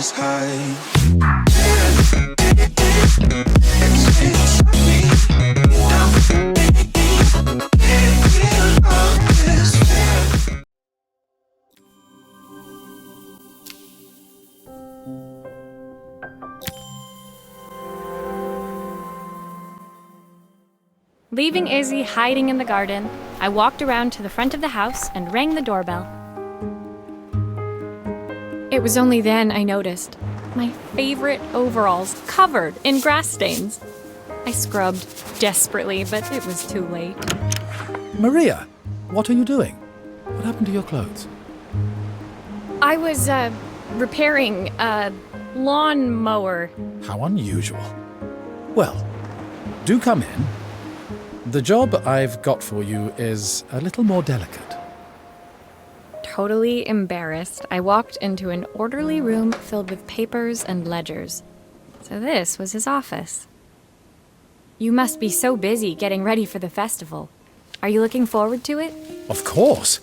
this high. Leaving Izzy hiding in the garden, I walked around to the front of the house and rang the doorbell. It was only then I noticed my favorite overalls covered in grass stains. I scrubbed desperately, but it was too late. Maria, what are you doing? What happened to your clothes? I was, repairing a lawnmower. How unusual. Well, do come in. The job I've got for you is a little more delicate. Totally embarrassed, I walked into an orderly room filled with papers and ledgers. So this was his office. You must be so busy getting ready for the festival. Are you looking forward to it? Of course.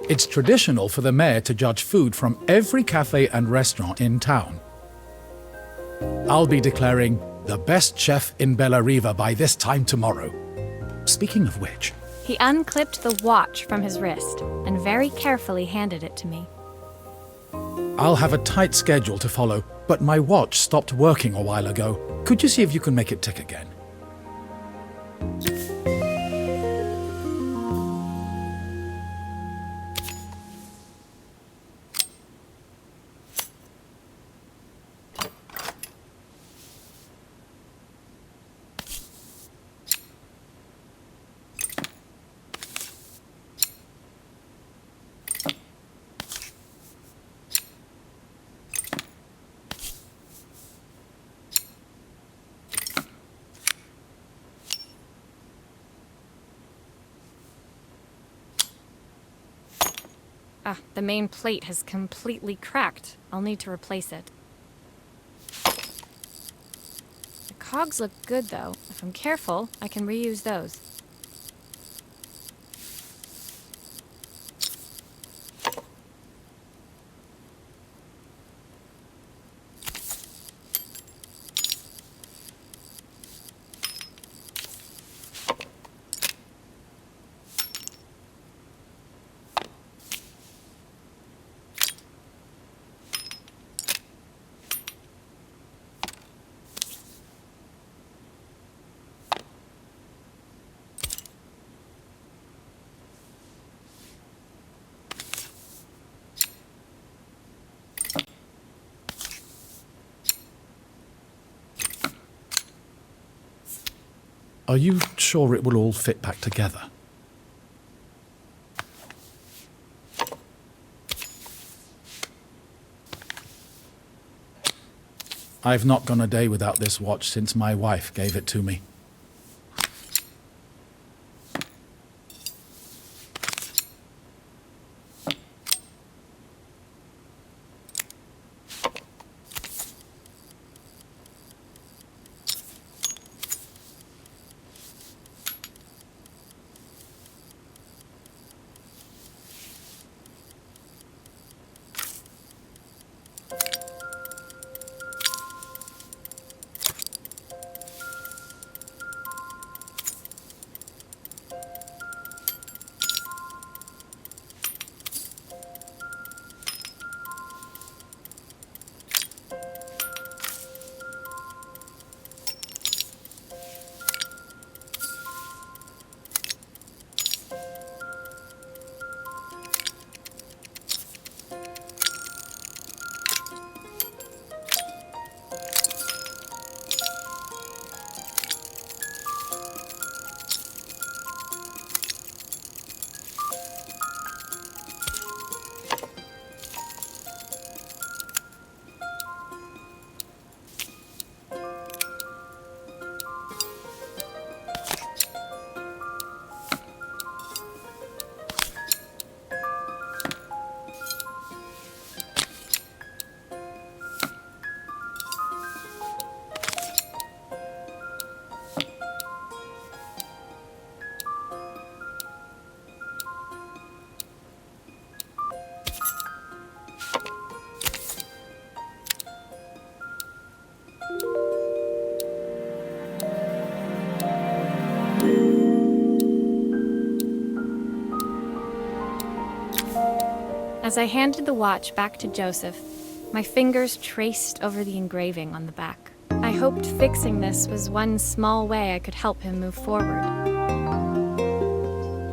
It's traditional for the mayor to judge food from every cafe and restaurant in town. I'll be declaring the best chef in Bellariva by this time tomorrow. Speaking of which... He unclipped the watch from his wrist and very carefully handed it to me. I'll have a tight schedule to follow, but my watch stopped working a while ago. Could you see if you can make it tick again? The main plate has completely cracked. I'll need to replace it. The cogs look good, though. If I'm careful, I can reuse those. Are you sure it will all fit back together? I've not gone a day without this watch since my wife gave it to me. As I handed the watch back to Joseph, my fingers traced over the engraving on the back. I hoped fixing this was one small way I could help him move forward.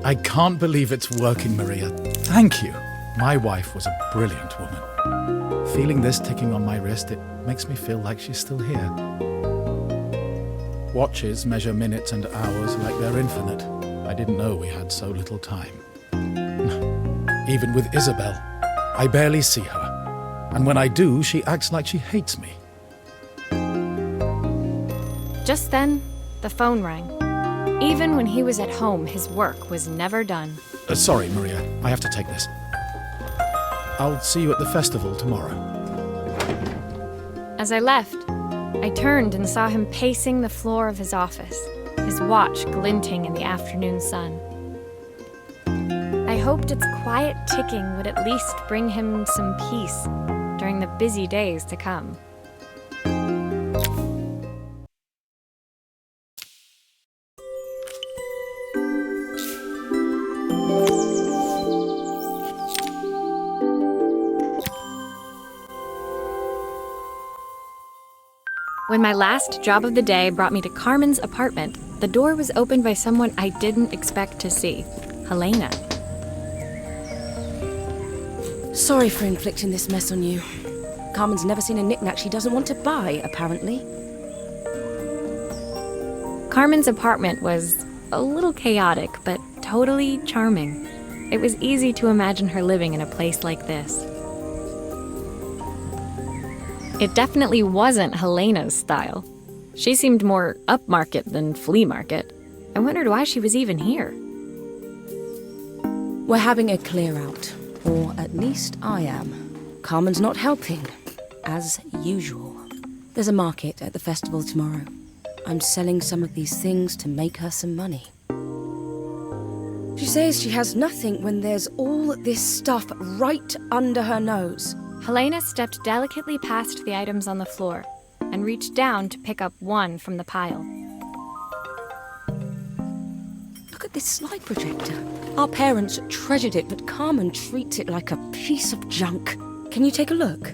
I can't believe it's working, Maria. Thank you. My wife was a brilliant woman. Feeling this ticking on my wrist, it makes me feel like she's still here. Watches measure minutes and hours like they're infinite. I didn't know we had so little time. Even with Isabel, I barely see her. And when I do, she acts like she hates me. Just then, the phone rang. Even when he was at home, his work was never done. Sorry, Maria. I have to take this. I'll see you at the festival tomorrow. As I left, I turned and saw him pacing the floor of his office, his watch glinting in the afternoon sun. I hoped its quiet ticking would at least bring him some peace during the busy days to come. When my last job of the day brought me to Carmen's apartment, the door was opened by someone I didn't expect to see, Helena. Sorry for inflicting this mess on you. Carmen's never seen a knick-knack she doesn't want to buy, apparently. Carmen's apartment was a little chaotic, but totally charming. It was easy to imagine her living in a place like this. It definitely wasn't Helena's style. She seemed more upmarket than flea market. I wondered why she was even here. We're having a clear-out. Or at least I am. Carmen's not helping, as usual. There's a market at the festival tomorrow. I'm selling some of these things to make her some money. She says she has nothing when there's all this stuff right under her nose. Helena stepped delicately past the items on the floor and reached down to pick up one from the pile. Look at this slide projector. Our parents treasured it, but Carmen treats it like a piece of junk. Can you take a look?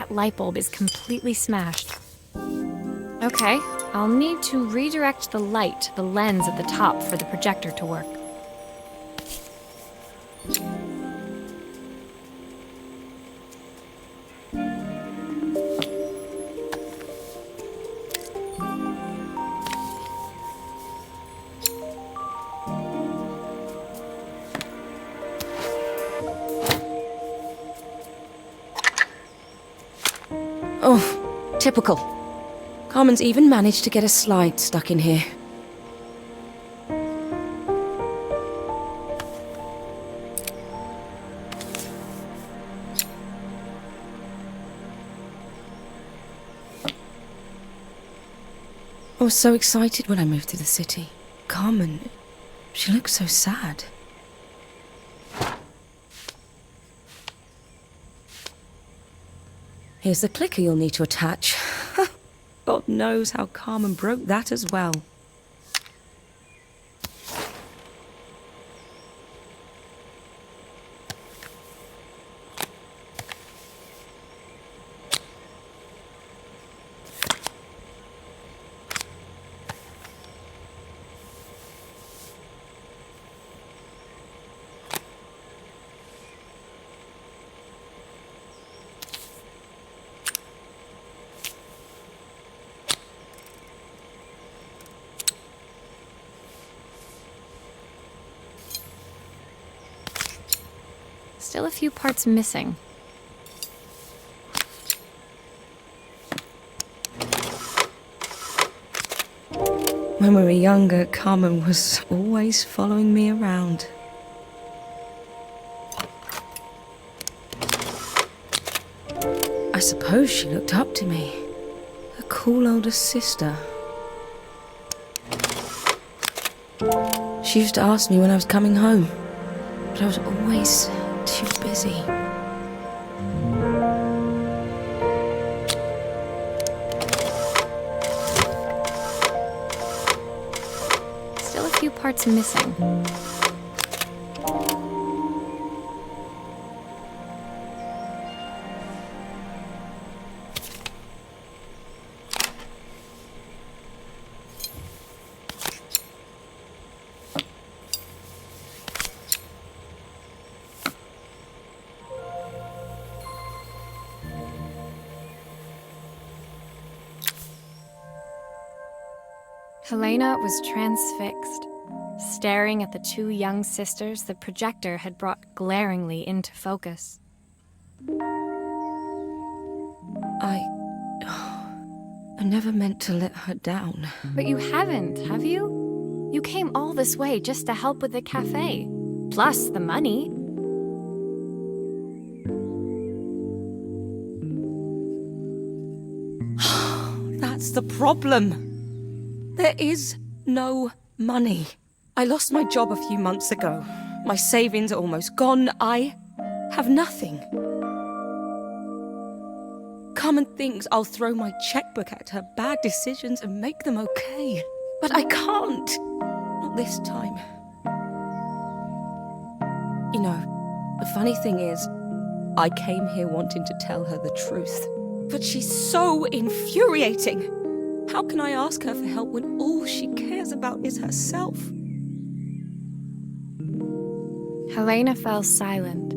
Light bulb is completely smashed. Okay, I'll need to redirect the light, the lens at the top, for the projector to work. Oh, typical. Carmen's even managed to get a slide stuck in here. I was so excited when I moved to the city. Carmen, she looks so sad. Here's the clicker you'll need to attach. God knows how Carmen broke that as well. Still a few parts missing. When we were younger, Carmen was always following me around. I suppose she looked up to me. A cool older sister. She used to ask me when I was coming home, but I was always too busy. Still a few parts missing. Helena was transfixed, staring at the two young sisters the projector had brought glaringly into focus. I never meant to let her down. But you haven't, have you? You came all this way just to help with the cafe, plus the money. That's the problem. There is no money. I lost my job a few months ago. My savings are almost gone. I have nothing. Carmen thinks I'll throw my checkbook at her bad decisions and make them okay. But I can't. Not this time. You know, the funny thing is, I came here wanting to tell her the truth. But she's so infuriating. How can I ask her for help when all she cares about is herself? Helena fell silent,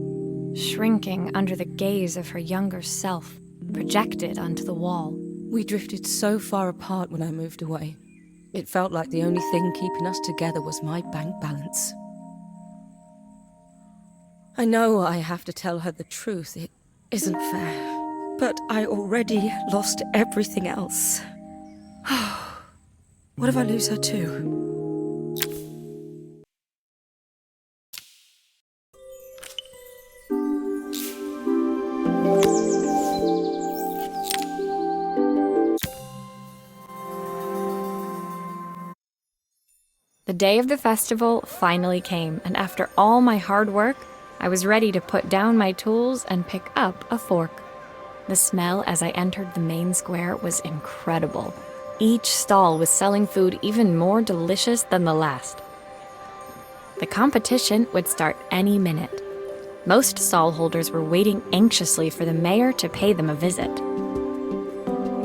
shrinking under the gaze of her younger self, projected onto the wall. We drifted so far apart when I moved away. It felt like the only thing keeping us together was my bank balance. I know I have to tell her the truth. It isn't fair. But I already lost everything else. What if I lose her too? The day of the festival finally came, and after all my hard work, I was ready to put down my tools and pick up a fork. The smell as I entered the main square was incredible. Each stall was selling food even more delicious than the last. The competition would start any minute. Most stall holders were waiting anxiously for the mayor to pay them a visit.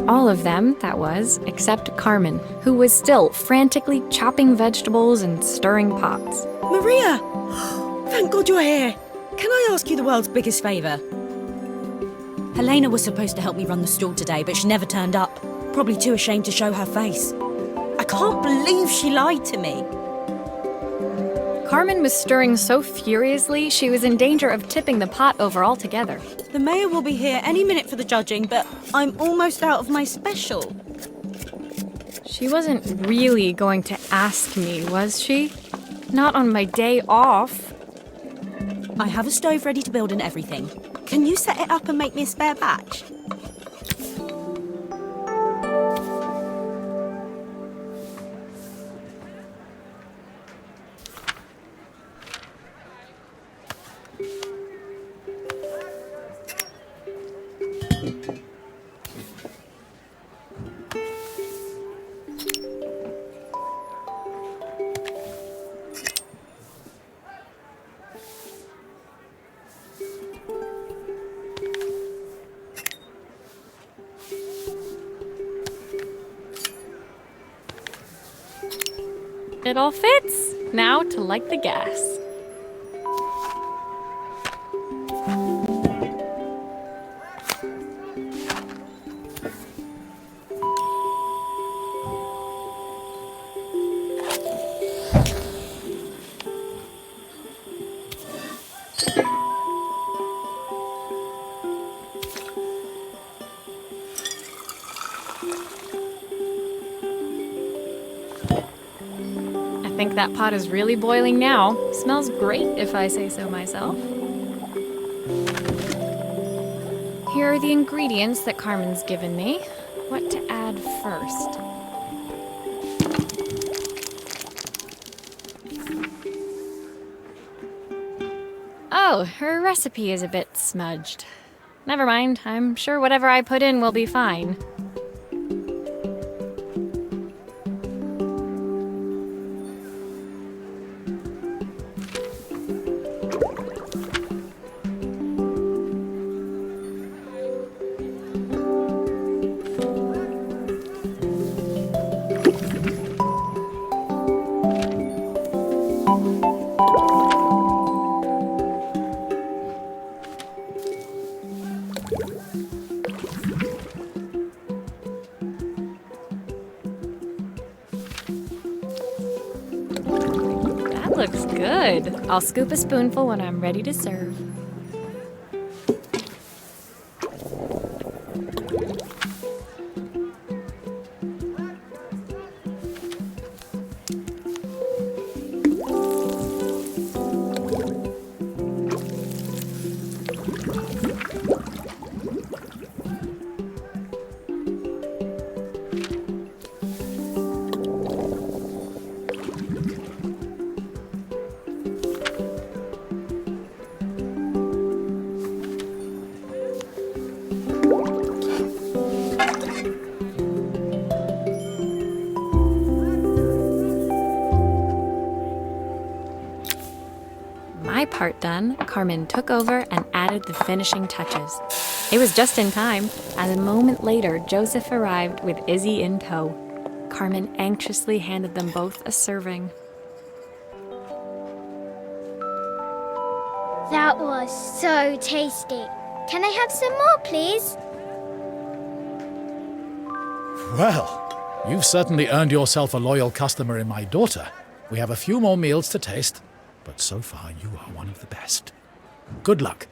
All of them, that was, except Carmen, who was still frantically chopping vegetables and stirring pots. Maria! Thank God you're here. Can I ask you the world's biggest favour? Helena was supposed to help me run the stall today, but she never turned up. Probably too ashamed to show her face. I can't believe she lied to me. Carmen was stirring so furiously she was in danger of tipping the pot over altogether. The mayor will be here any minute for the judging, but I'm almost out of my special. She wasn't really going to ask me, was she? Not on my day off. I have a stove ready to build and everything. Can you set it up and make me a spare batch? It all fits. Now to light the gas. think that pot is really boiling now. Smells great, if I say so myself. Here are the ingredients that Carmen's given me. What to add first? Oh, her recipe is a bit smudged. Never mind, I'm sure whatever I put in will be fine. That looks good. I'll scoop a spoonful when I'm ready to serve. My part done, Carmen took over and added the finishing touches. It was just in time, as a moment later, Joseph arrived with Izzy in tow. Carmen anxiously handed them both a serving. That was so tasty. Can I have some more, please? Well, you've certainly earned yourself a loyal customer in my daughter. We have a few more meals to taste, but so far you are one of the best. Good luck.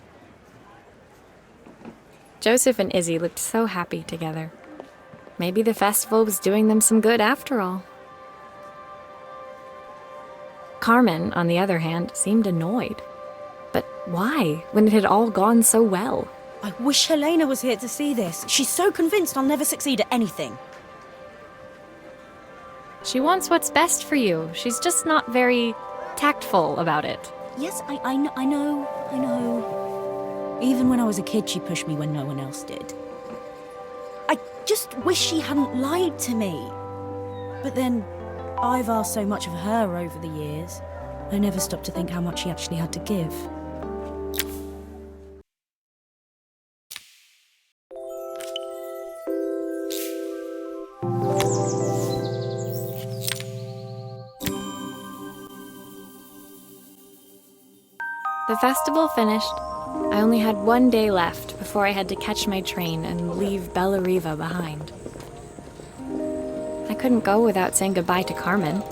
Joseph and Izzy looked so happy together. Maybe the festival was doing them some good after all. Carmen, on the other hand, seemed annoyed. But why, when it had all gone so well? I wish Helena was here to see this. She's so convinced I'll never succeed at anything. She wants what's best for you. She's just not very tactful about it. Yes, I know. Even when I was a kid, she pushed me when no one else did. I just wish she hadn't lied to me. But then, I've asked so much of her over the years. I never stopped to think how much she actually had to give. The festival finished. I only had one day left before I had to catch my train and leave Bellariva behind. I couldn't go without saying goodbye to Carmen.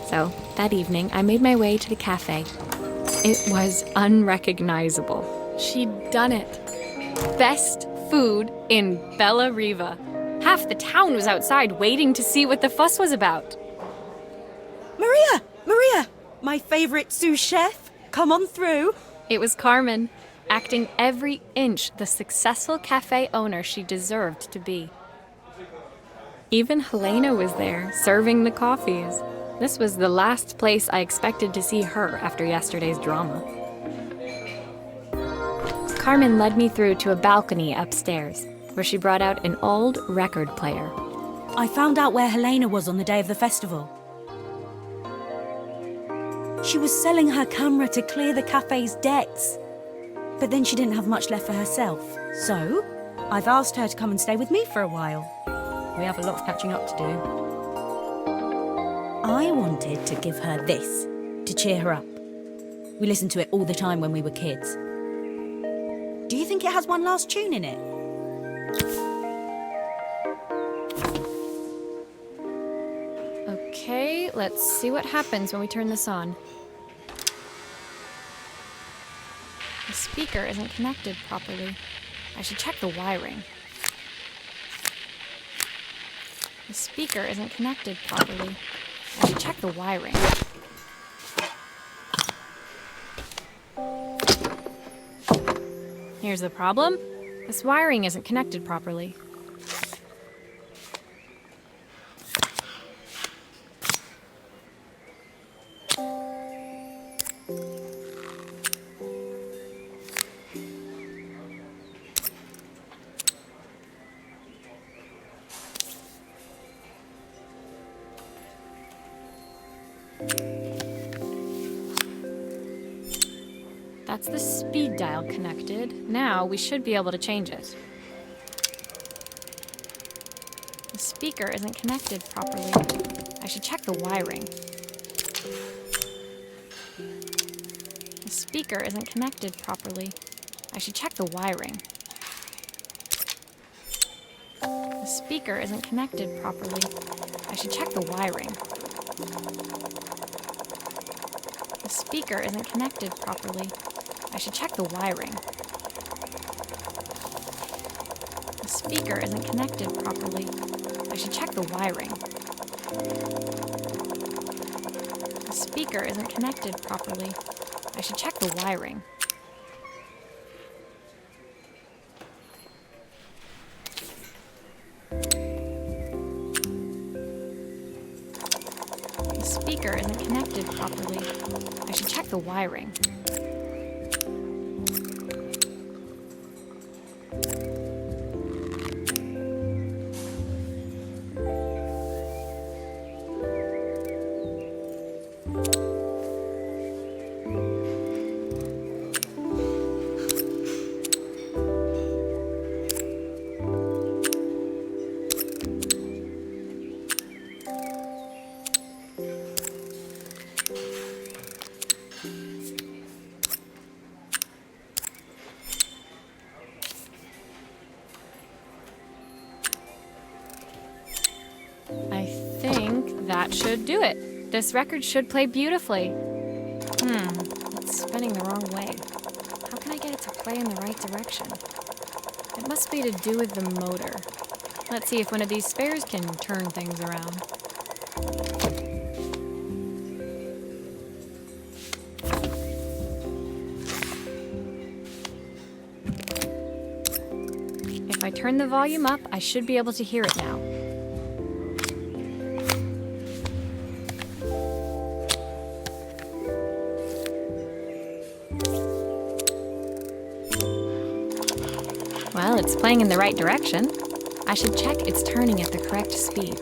So, that evening, I made my way to the cafe. It was unrecognizable. She'd done it. Best food in Bellariva. Half the town was outside waiting to see what the fuss was about. Maria! My favorite sous chef. Come on through. It was Carmen, acting every inch the successful cafe owner she deserved to be. Even Helena was there, serving the coffees. This was the last place I expected to see her after yesterday's drama. Carmen led me through to a balcony upstairs, where she brought out an old record player. I found out where Helena was on the day of the festival. She was selling her camera to clear the cafe's debts. But then she didn't have much left for herself. So, I've asked her to come and stay with me for a while. We have a lot of catching up to do. I wanted to give her this, to cheer her up. We listened to it all the time when we were kids. Do you think it has one last tune in it? Okay, let's see what happens when we turn this on. The speaker isn't connected properly. I should check the wiring. The speaker isn't connected properly. I should check the wiring. Here's the problem. This wiring isn't connected properly. That's the speed dial connected. Now we should be able to change it. The speaker isn't connected properly. I should check the wiring. The speaker isn't connected properly. I should check the wiring. The speaker isn't connected properly. I should check the wiring. The speaker isn't connected properly. I should check the wiring. The speaker isn't connected properly. I should check the wiring. The speaker isn't connected properly. I should check the wiring. The speaker isn't connected properly. I should check the wiring. I think that should do it. This record should play beautifully. It's spinning the wrong way. How can I get it to play in the right direction? It must be to do with the motor. Let's see if one of these spares can turn things around. If I turn the volume up, I should be able to hear it now. Well, it's playing in the right direction. I should check it's turning at the correct speed.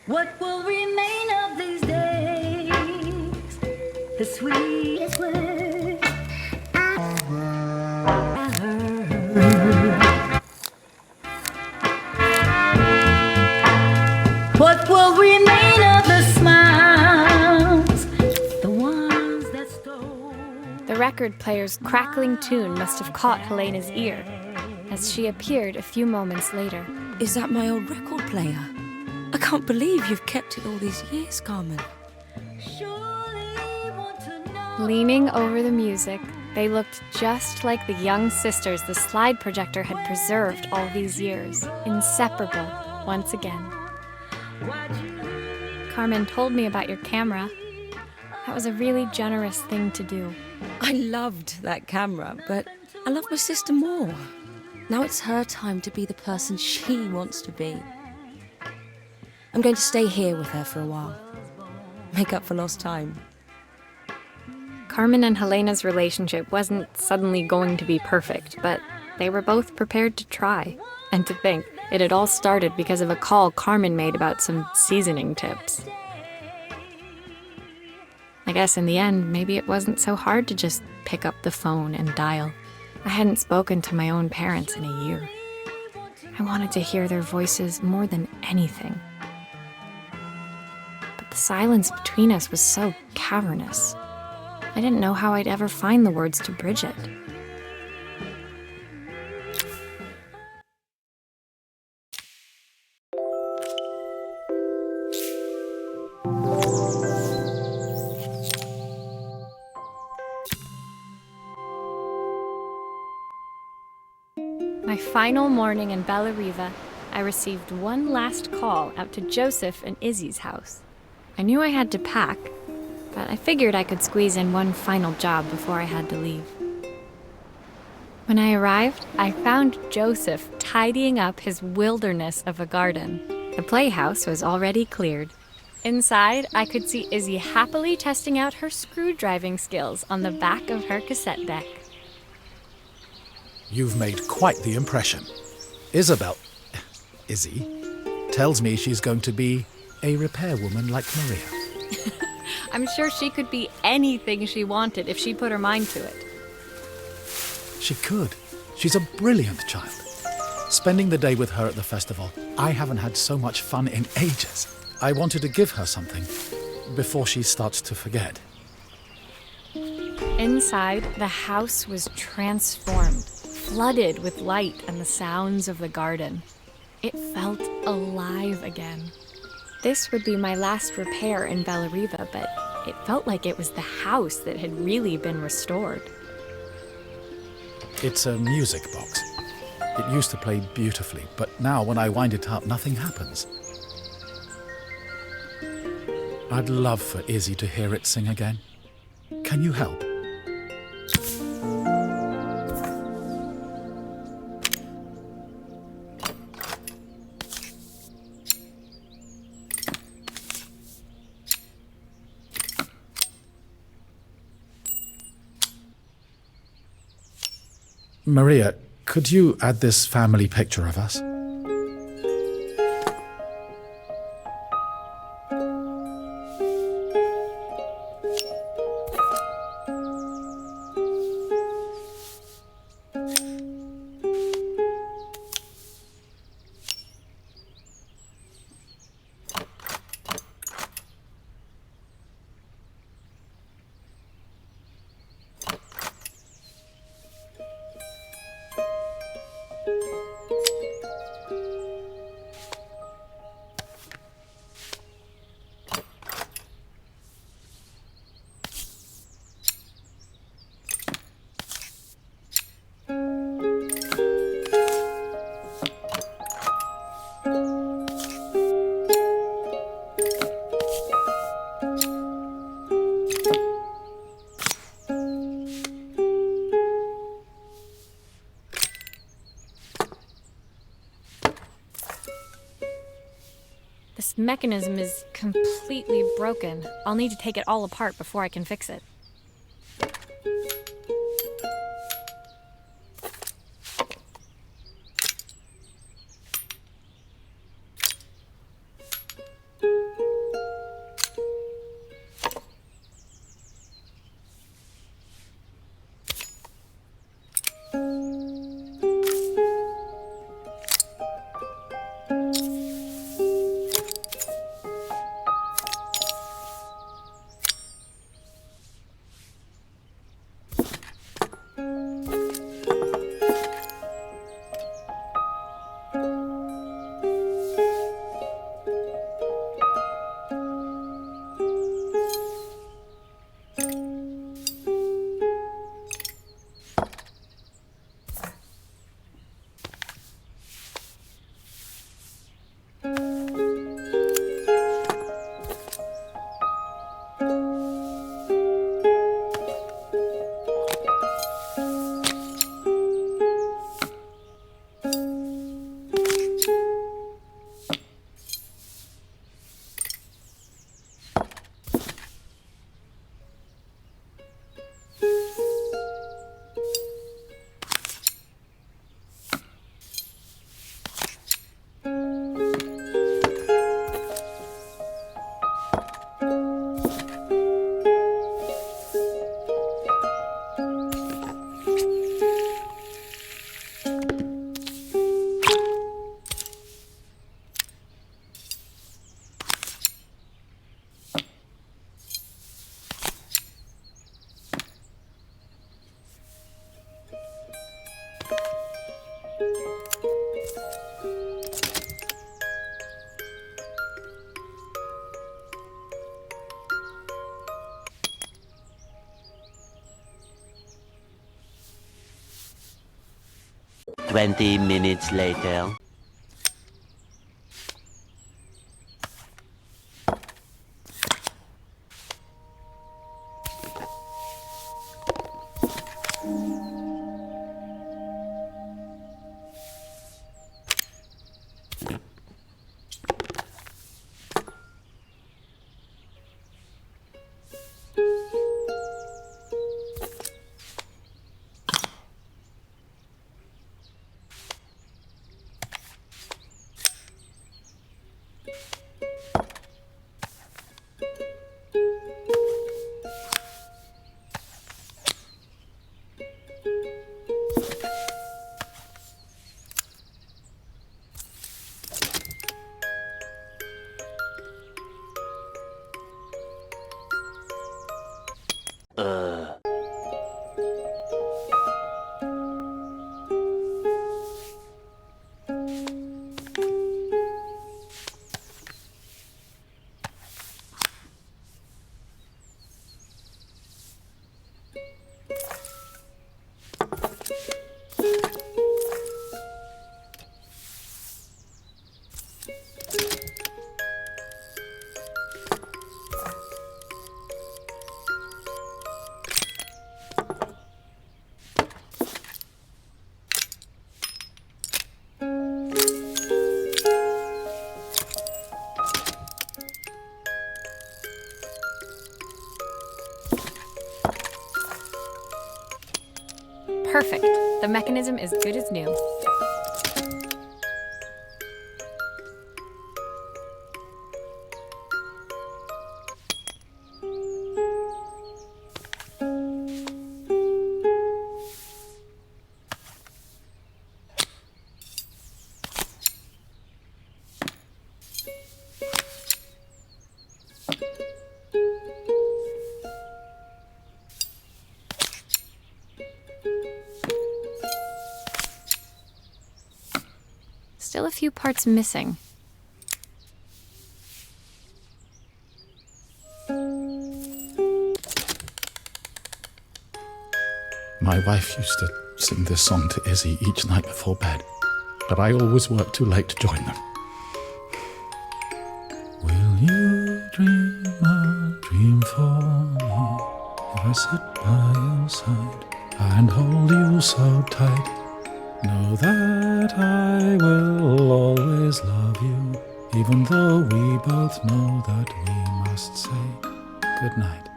What will remain of these days? The sweetest words I heard. What will remain of the smiles? The ones that stole. The record player's crackling tune must have caught Helena's ear, as she appeared a few moments later. Is that my old record player? I can't believe you've kept it all these years, Carmen. Surely want to know. Leaning over the music, they looked just like the young sisters the slide projector had preserved all these years, inseparable once again. Carmen told me about your camera. That was a really generous thing to do. I loved that camera, but I love my sister more. Now it's her time to be the person she wants to be. I'm going to stay here with her for a while. Make up for lost time. Carmen and Helena's relationship wasn't suddenly going to be perfect, but they were both prepared to try. And to think, it had all started because of a call Carmen made about some seasoning tips. I guess in the end, maybe it wasn't so hard to just pick up the phone and dial. I hadn't spoken to my own parents in a year. I wanted to hear their voices more than anything. But the silence between us was so cavernous. I didn't know how I'd ever find the words to bridge it. final morning in Bellariva, I received one last call out to Joseph and Izzy's house. I knew I had to pack, but I figured I could squeeze in one final job before I had to leave. When I arrived, I found Joseph tidying up his wilderness of a garden. The playhouse was already cleared. Inside, I could see Izzy happily testing out her screw-driving skills on the back of her cassette deck. You've made quite the impression. Izzy, tells me she's going to be a repairwoman like Maria. I'm sure she could be anything she wanted if she put her mind to it. She could. She's a brilliant child. Spending the day with her at the festival, I haven't had so much fun in ages. I wanted to give her something before she starts to forget. Inside, the house was transformed, flooded with light and the sounds of the garden. It felt alive again. This would be my last repair in Bellariva, but it felt like it was the house that had really been restored. It's a music box. It used to play beautifully, but now when I wind it up, nothing happens. I'd love for Izzy to hear it sing again. Can you help? Maria, could you add this family picture of us? This mechanism is completely broken. I'll need to take it all apart before I can fix it. 20 minutes later. Perfect. The mechanism is good as new. Still a few parts missing. My wife used to sing this song to Izzy each night before bed, but I always worked too late to join them. Will you dream a dream for me if I sit by your side and hold you so tight? Know that I will always love you, even though we both know that we must say goodnight.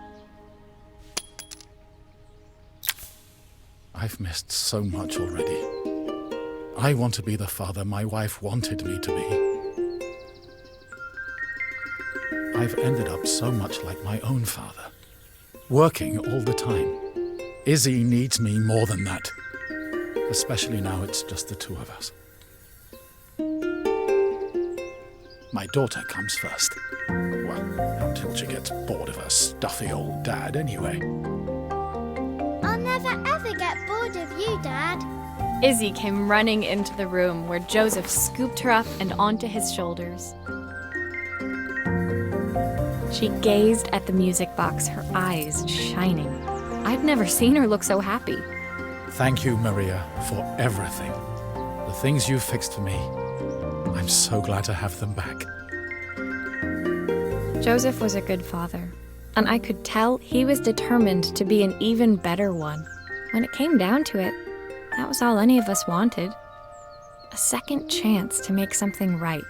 I've missed so much already. I want to be the father my wife wanted me to be. I've ended up so much like my own father, working all the time. Izzy needs me more than that. Especially now it's just the two of us. My daughter comes first. Well, until she gets bored of her stuffy old dad anyway. I'll never ever get bored of you, Dad. Izzy came running into the room where Joseph scooped her up and onto his shoulders. She gazed at the music box, her eyes shining. I'd never seen her look so happy. Thank you, Maria, for everything. The things you fixed for me. I'm so glad to have them back. Joseph was a good father, and I could tell he was determined to be an even better one. When it came down to it, that was all any of us wanted. A second chance to make something right.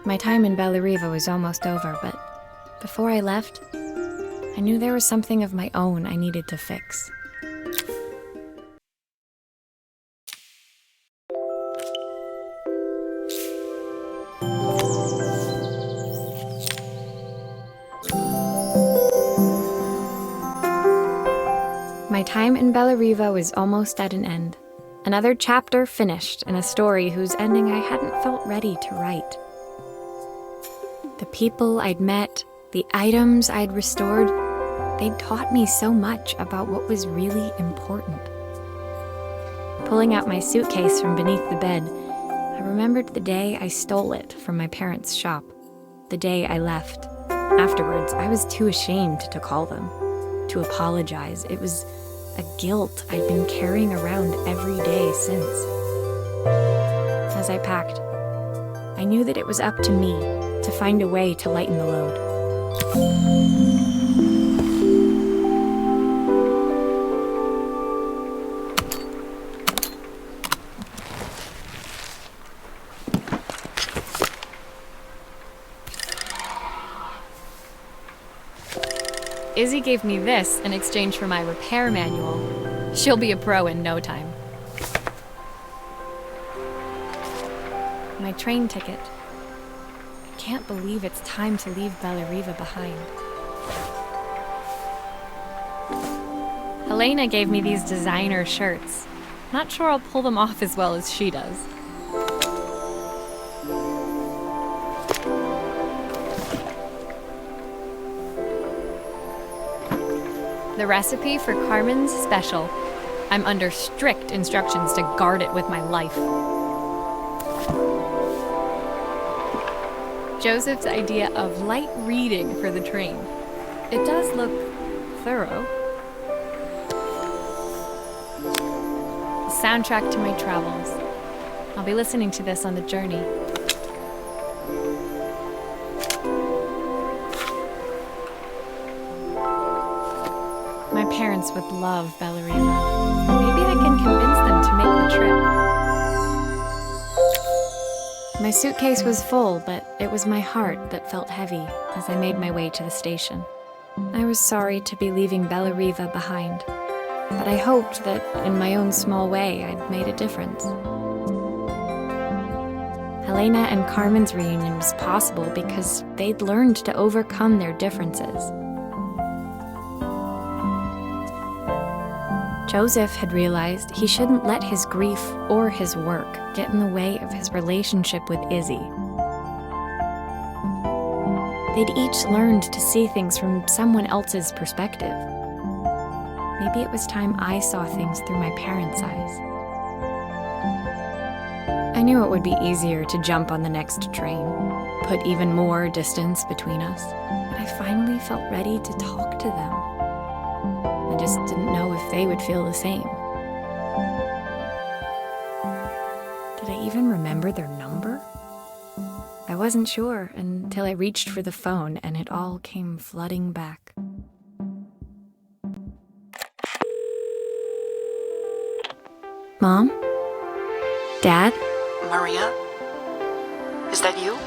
My time in Bellariva was almost over, but before I left, I knew there was something of my own I needed to fix. My time in Bellariva was almost at an end. Another chapter finished in a story whose ending I hadn't felt ready to write. The people I'd met, the items I'd restored, they'd taught me so much about what was really important. Pulling out my suitcase from beneath the bed, I remembered the day I stole it from my parents' shop, the day I left. Afterwards, I was too ashamed to call them, to apologize. It was a guilt I'd been carrying around every day since. As I packed, I knew that it was up to me to find a way to lighten the load. Izzy gave me this in exchange for my repair manual. She'll be a pro in no time. My train ticket. I can't believe it's time to leave Bellariva behind. Helena gave me these designer shirts. Not sure I'll pull them off as well as she does. The recipe for Carmen's special. I'm under strict instructions to guard it with my life. Joseph's idea of light reading for the train. It does look thorough. The soundtrack to my travels. I'll be listening to this on the journey. My parents would love Bellariva. Maybe I can convince them to make the trip. My suitcase was full, but it was my heart that felt heavy as I made my way to the station. I was sorry to be leaving Bellariva behind, but I hoped that in my own small way I'd made a difference. Helena and Carmen's reunion was possible because they'd learned to overcome their differences. Joseph had realized he shouldn't let his grief or his work get in the way of his relationship with Izzy. They'd each learned to see things from someone else's perspective. Maybe it was time I saw things through my parents' eyes. I knew it would be easier to jump on the next train, put even more distance between us, but I finally felt ready to talk to them. I just didn't know if they would feel the same. Did I even remember their number? I wasn't sure until I reached for the phone and it all came flooding back. Mom? Dad? Maria? Is that you?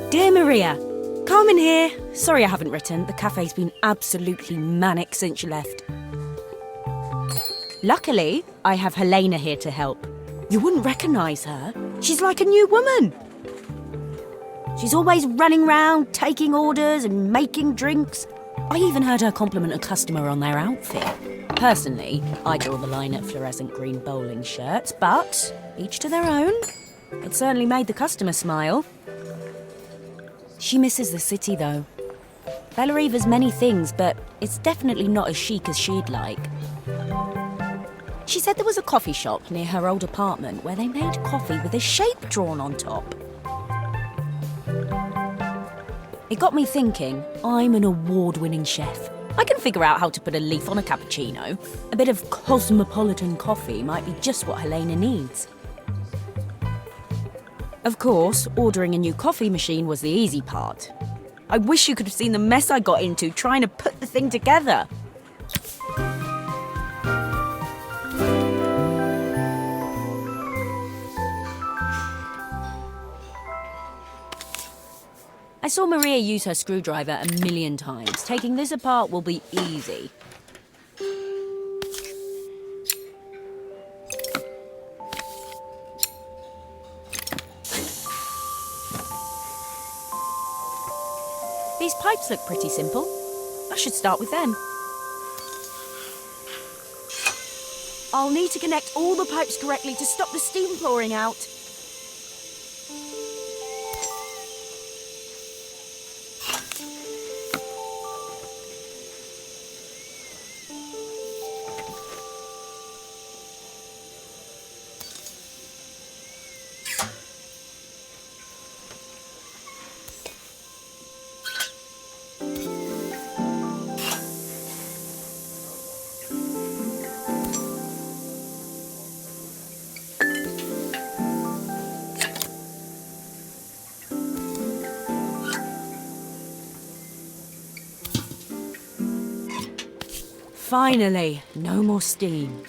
Dear Maria, Carmen here. Sorry I haven't written. The cafe's been absolutely manic since you left. Luckily, I have Helena here to help. You wouldn't recognise her. She's like a new woman. She's always running round, taking orders and making drinks. I even heard her compliment a customer on their outfit. Personally, I draw the line at fluorescent green bowling shirts, but each to their own. It certainly made the customer smile. She misses the city, though. Bellariva's many things, but it's definitely not as chic as she'd like. She said there was a coffee shop near her old apartment where they made coffee with a shape drawn on top. It got me thinking, I'm an award-winning chef. I can figure out how to put a leaf on a cappuccino. A bit of cosmopolitan coffee might be just what Helena needs. Of course, ordering a new coffee machine was the easy part. I wish you could have seen the mess I got into trying to put the thing together. I saw Maria use her screwdriver a million times. Taking this apart will be easy. These pipes look pretty simple. I should start with them. I'll need to connect all the pipes correctly to stop the steam pouring out. Finally, no more steam.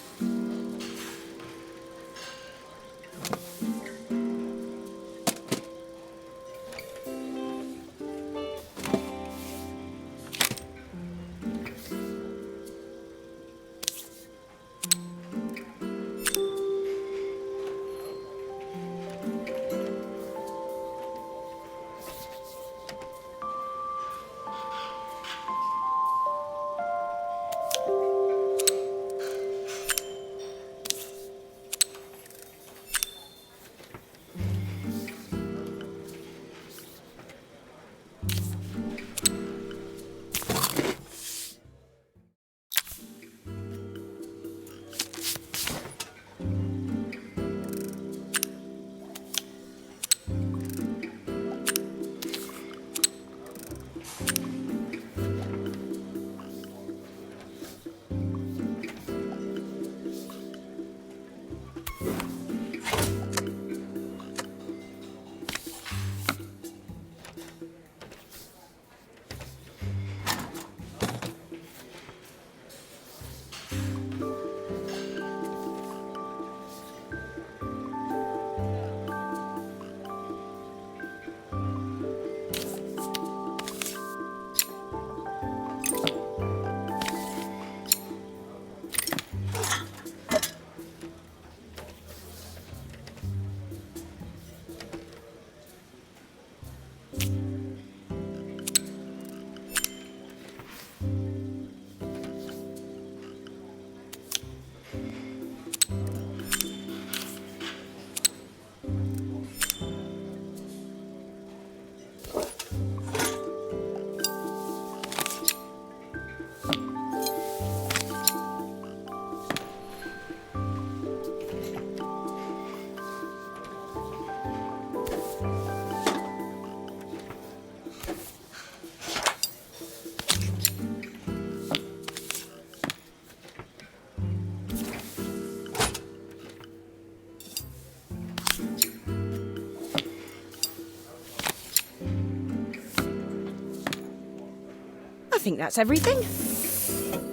I think that's everything.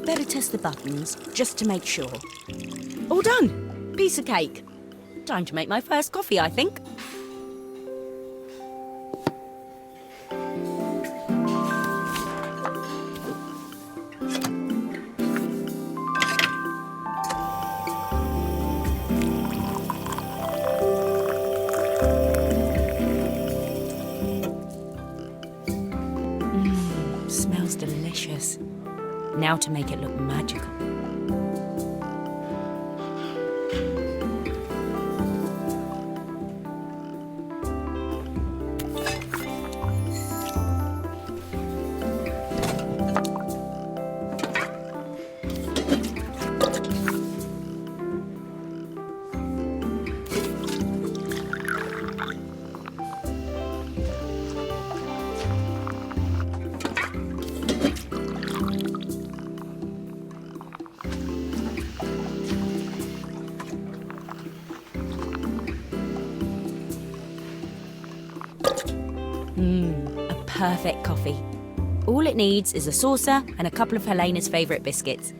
Better test the buttons, just to make sure. All done. Piece of cake. Time to make my first coffee, I think. Smells delicious. Now to make it look magical. A perfect coffee. All it needs is a saucer and a couple of Helena's favourite biscuits.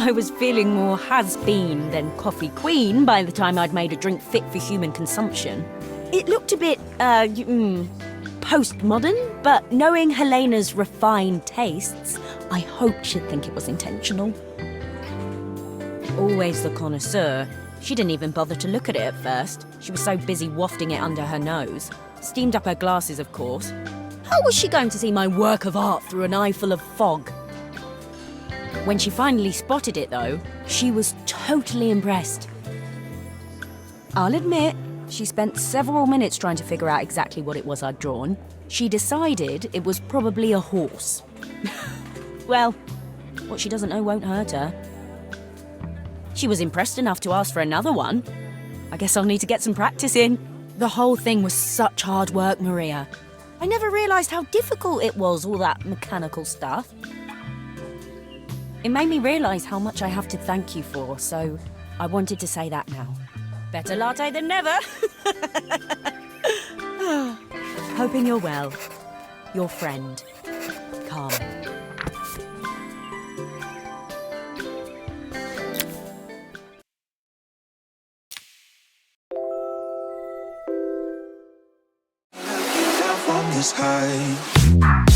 I was feeling more has-been than coffee queen by the time I'd made a drink fit for human consumption. It looked a bit, postmodern, but knowing Helena's refined tastes, I hoped she'd think it was intentional. Always the connoisseur, she didn't even bother to look at it at first. She was so busy wafting it under her nose. Steamed up her glasses, of course. How was she going to see my work of art through an eye full of fog? When she finally spotted it, though, she was totally impressed. I'll admit, she spent several minutes trying to figure out exactly what it was I'd drawn. She decided it was probably a horse. Well, what she doesn't know won't hurt her. She was impressed enough to ask for another one. I guess I'll need to get some practice in. The whole thing was such hard work, Maria. I never realised how difficult it was, all that mechanical stuff. It made me realise how much I have to thank you for, so I wanted to say that now. Better latte than never. Hoping you're well. Your friend, Carmen. From this high